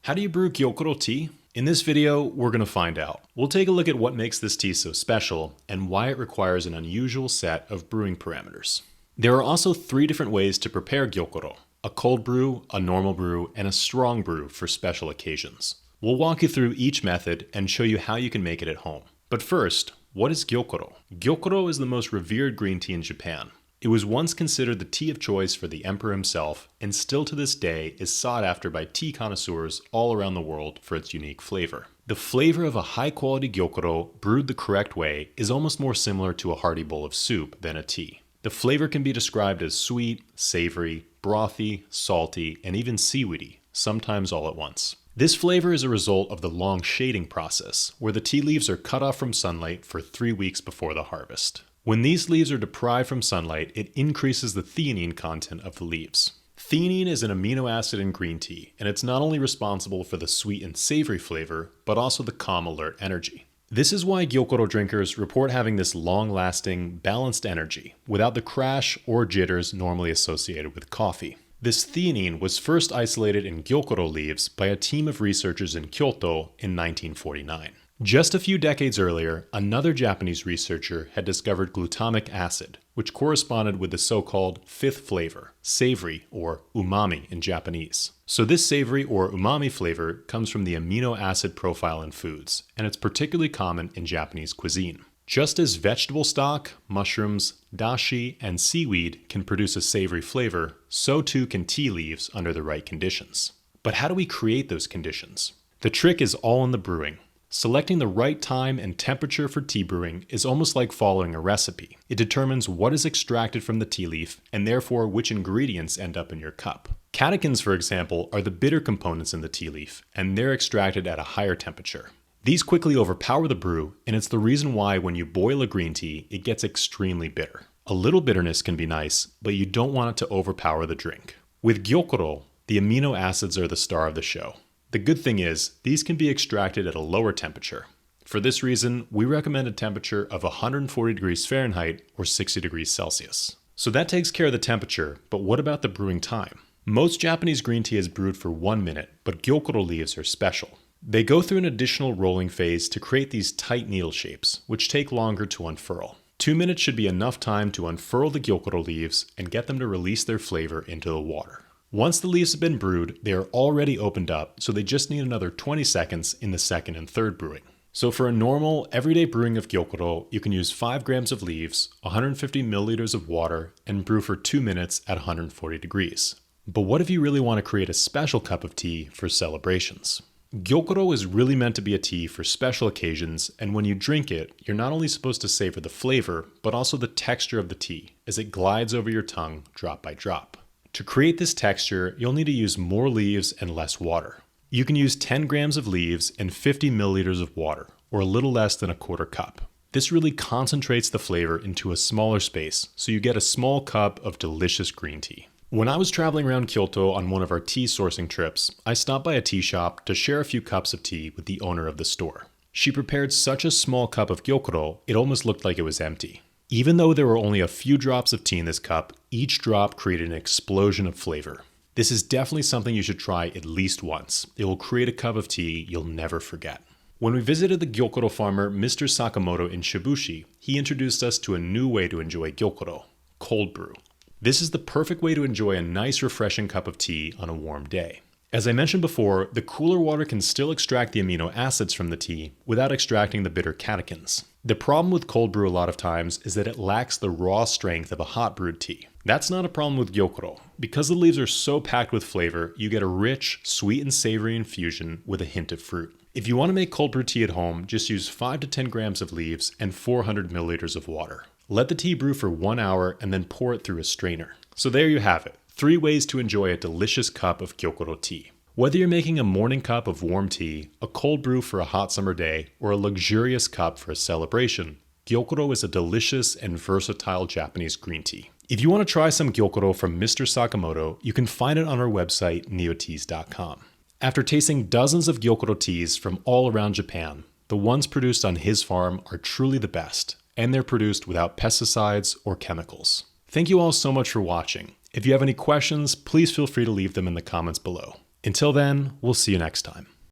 How do you brew Gyokuro tea? In this video, we're going to find out. We'll take a look at what makes this tea so special and why it requires an unusual set of brewing parameters. There are also 3 different ways to prepare Gyokuro: a cold brew, a normal brew, and a strong brew for special occasions. We'll walk you through each method and show you how you can make it at home. But first, what is Gyokuro? Gyokuro is the most revered green tea in Japan. It was once considered the tea of choice for the emperor himself, and still to this day is sought after by tea connoisseurs all around the world for its unique flavor. The flavor of a high-quality Gyokuro brewed the correct way is almost more similar to a hearty bowl of soup than a tea. The flavor can be described as sweet, savory, brothy, salty, and even seaweedy, sometimes all at once. This flavor is a result of the long shading process, where the tea leaves are cut off from sunlight for 3 weeks before the harvest. When these leaves are deprived from sunlight, it increases the theanine content of the leaves. Theanine is an amino acid in green tea, and it's not only responsible for the sweet and savory flavor, but also the calm, alert energy. This is why Gyokuro drinkers report having this long-lasting, balanced energy, without the crash or jitters normally associated with coffee. This theanine was first isolated in Gyokuro leaves by a team of researchers in Kyoto in 1949. Just a few decades earlier, another Japanese researcher had discovered glutamic acid, which corresponded with the so-called fifth flavor, savory or umami in Japanese. So this savory or umami flavor comes from the amino acid profile in foods, and it's particularly common in Japanese cuisine. Just as vegetable stock, mushrooms, dashi, and seaweed can produce a savory flavor, so too can tea leaves under the right conditions. But how do we create those conditions? The trick is all in the brewing. Selecting the right time and temperature for tea brewing is almost like following a recipe. It determines what is extracted from the tea leaf and therefore which ingredients end up in your cup. Catechins, for example, are the bitter components in the tea leaf, and they're extracted at a higher temperature. These quickly overpower the brew, and it's the reason why when you boil a green tea, it gets extremely bitter. A little bitterness can be nice, but you don't want it to overpower the drink. With Gyokuro, the amino acids are the star of the show. The good thing is, these can be extracted at a lower temperature. For this reason, we recommend a temperature of 140 degrees Fahrenheit or 60 degrees Celsius. So that takes care of the temperature, but what about the brewing time? Most Japanese green tea is brewed for 1 minute, but Gyokuro leaves are special. They go through an additional rolling phase to create these tight needle shapes, which take longer to unfurl. 2 minutes should be enough time to unfurl the Gyokuro leaves and get them to release their flavor into the water. Once the leaves have been brewed, they are already opened up, so they just need another 20 seconds in the second and third brewing. So for a normal, everyday brewing of Gyokuro, you can use 5 grams of leaves, 150 milliliters of water, and brew for 2 minutes at 140 degrees. But what if you really want to create a special cup of tea for celebrations? Gyokuro is really meant to be a tea for special occasions, and when you drink it, you're not only supposed to savor the flavor, but also the texture of the tea, as it glides over your tongue drop by drop. To create this texture, you'll need to use more leaves and less water. You can use 10 grams of leaves and 50 milliliters of water, or a little less than a quarter cup. This really concentrates the flavor into a smaller space, so you get a small cup of delicious green tea. When I was traveling around Kyoto on one of our tea sourcing trips, I stopped by a tea shop to share a few cups of tea with the owner of the store. She prepared such a small cup of Gyokuro, it almost looked like it was empty. Even though there were only a few drops of tea in this cup, each drop created an explosion of flavor. This is definitely something you should try at least once. It will create a cup of tea you'll never forget. When we visited the Gyokuro farmer Mr. Sakamoto in Shibushi, he introduced us to a new way to enjoy Gyokuro: cold brew. This is the perfect way to enjoy a nice refreshing cup of tea on a warm day. As I mentioned before, the cooler water can still extract the amino acids from the tea without extracting the bitter catechins. The problem with cold brew a lot of times is that it lacks the raw strength of a hot brewed tea. That's not a problem with Gyokuro. Because the leaves are so packed with flavor, you get a rich, sweet and savory infusion with a hint of fruit. If you want to make cold brew tea at home, just use 5 to 10 grams of leaves and 400 milliliters of water. Let the tea brew for 1 hour and then pour it through a strainer. So there you have it. 3 ways to enjoy a delicious cup of Gyokuro tea. Whether you're making a morning cup of warm tea, a cold brew for a hot summer day, or a luxurious cup for a celebration, Gyokuro is a delicious and versatile Japanese green tea. If you want to try some Gyokuro from Mr. Sakamoto, you can find it on our website, Nioteas.com. After tasting dozens of Gyokuro teas from all around Japan, the ones produced on his farm are truly the best, and they're produced without pesticides or chemicals. Thank you all so much for watching. If you have any questions, please feel free to leave them in the comments below. Until then, we'll see you next time.